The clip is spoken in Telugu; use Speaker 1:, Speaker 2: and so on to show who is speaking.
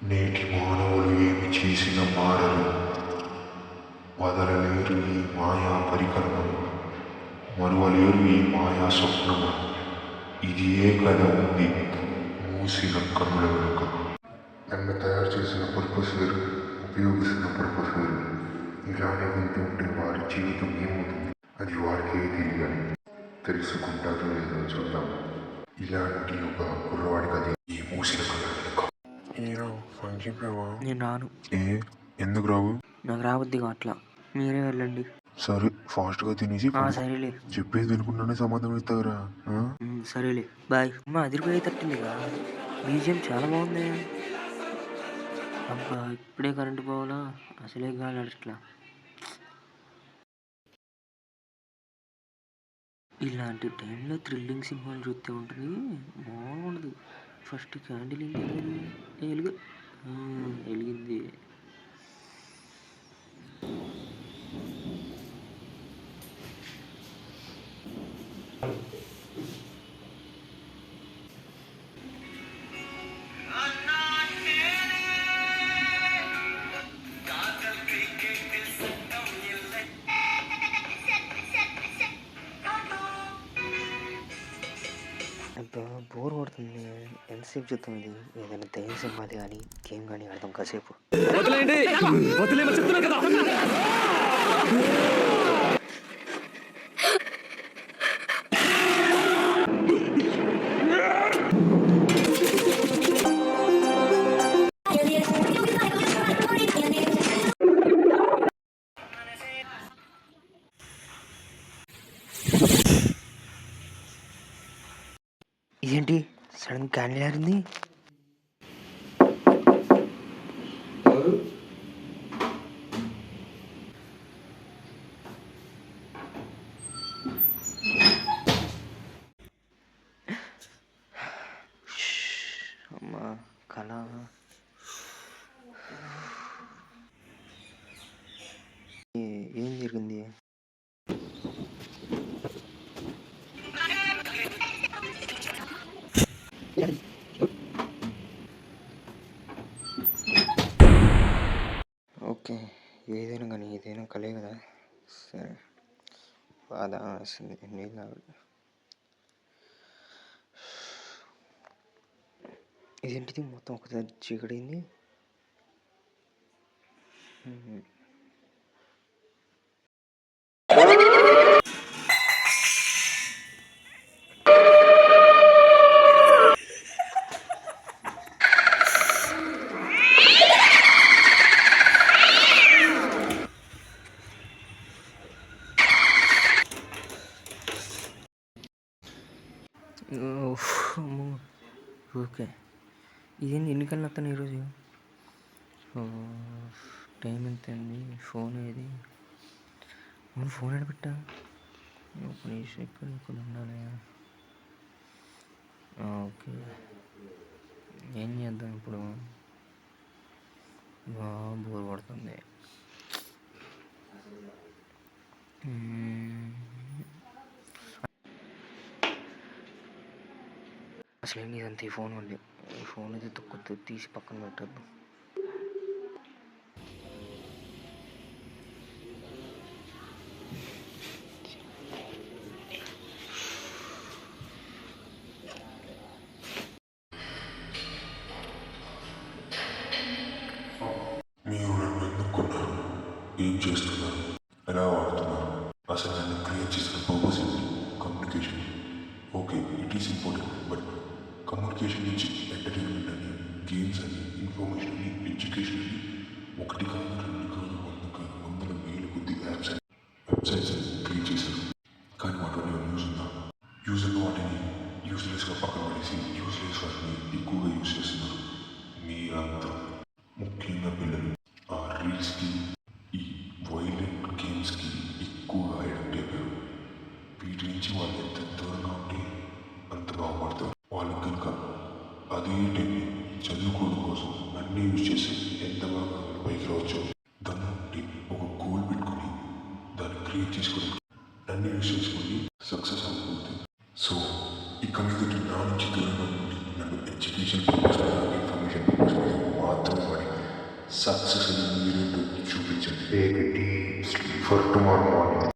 Speaker 1: నేటి మానవులు ఏమి చేసిన మారరు, వదలలేరు ఈ మాయా పరికరములు, మరువలేరు ఈ మాయా స్వప్నము. ఇది ఏ కథ ఉంది మూసిన కనుల వెనుక. నన్ను తయారు చేసిన పర్పస్ వేరు, ఉపయోగిస్తున్న పర్పస్ వేరు. ఇలానే వింటూ ఉంటే వారి జీవితం ఏమవుతుంది అది వారికే తెలియాలి. తెలుసుకుంటారో లేదో చూద్దాం. ఇలాంటి ఒక కుర్రవాడి కథ ఈ మూసిన కనుల వెనుక.
Speaker 2: నేను రాను.
Speaker 1: ఎందుకు రావు?
Speaker 2: నాకు రాబుద్దిగా అట్లా, మీరే వెళ్ళండి.
Speaker 1: సరే ఫాస్ట్గా తినేసి
Speaker 2: సరేలే.
Speaker 1: చెప్పేది వినుకుండానే సమాధానం ఇస్తావురా.
Speaker 2: సరేలే బాయ్. అదిరిపోయి తట్టిందిగా, బీజిఎం చాలా బాగుంది. అబ్బా ఇప్పుడే కరెంటు పోవాలా, అసలే గాలి అట్లా. ఇలాంటి టైంలో థ్రిల్లింగ్ సినిమాలు చూస్తే ఉంటుంది బాగుండదు. ఫస్ట్ క్యాండిల్ వెలిగింది. బోర్ కొడుతుంది, ఎంతసేపు చూద్దాం ఇది. ఏదైనా దయ్యం సినిమాది కానీ గేమ్ కానీ ఆడదాం కాసేపు. ఇదేంటి సడన్ క్యాండిల్ ఆరింది? అమ్మా కళ. ఏం జరిగింది? ఓకే, ఏదైనా కానీ ఏదైనా కలే కదా. సరే బాధ వస్తుంది, నీళ్ళు ఇదేంటిది మొత్తం ఒకసారి చీకటింది. ఓకే, ఇదేంటి ఎన్ని కళ్ళు వస్తాను ఈరోజు? టైం ఎంత అండి? ఫోన్ ఏది? ఫోన్ ఎడబెట్టా? ఇక్కడ ఉండాలి. ఓకే, ఏం చేద్దాం ఇప్పుడు? బోర్ పడుతుంది. అసలు ఏంటి ఇదంతా? ఈ ఫోన్ వల్లే. ఈ ఫోన్ అయితే తొక్కొద్దు, తీసి పక్కన పెట్టద్దు.
Speaker 1: మీరు నన్ను ఎన్నుకున్నారు, ఏం చేస్తున్నారు, ఎలా వాడుతున్నారు, అసలు నన్ను క్రియేట్ చేసిన పర్పస్ ఏంటి? Communication. Okay, it is important, but communication నుంచి ఎంటర్టైన్మెంట్ అని, గేమ్స్ అని, ఇన్ఫర్మేషన్ అని, ఎడ్యుకేషన్ అని, ఒకటి కాదు, రెండు కాదు, 100 కాదు, 100,000 కొద్ది యాప్స్ అని, వెబ్సైట్స్ అని క్రియేట్ చేశారు. కానీ వాటి వల్ల యూజ్ ఉందా? యూజ్ ఉన్న వాటిని యూస్లెస్గా పక్కన పడేసి యూస్లెస్ వాటిని ఎక్కువగా యూజ్ చేస్తున్నారు మీరంతా, ముఖ్యంగా పిల్లలు. ఆ రీల్స్కి, ఈ వైలెంట్ గేమ్స్కి ఎక్కువగా అడిక్ట్ అయిపోయారు. వీటి నుంచి వాళ్ళు ఎంత దూరంగా ఉంటే అంత బాగుపడతారు. వాళ్ళు కనుక అదే టైంని చదువుకోవడం కోసం అన్నీ యూజ్ చేసి ఎంత బాగా పైకి రావచ్చో, దాన్ని ఉంటే ఒక గోల్ పెట్టుకుని దాన్ని క్రియేట్ చేసుకుని అన్నీ యూజ్ చేసుకుని సక్సెస్ అవుతుంది. సో ఇక మీదటి నా నుంచి దూరంగా ఉండి నన్ను ఎడ్యుకేషన్ పర్పస్ మీద ఇన్ఫర్మేషన్ పర్పస్ మీద మాత్రమే వాడి సక్సెస్ అని మీరు చూపించండి. Take deep sleep for tomorrow morning.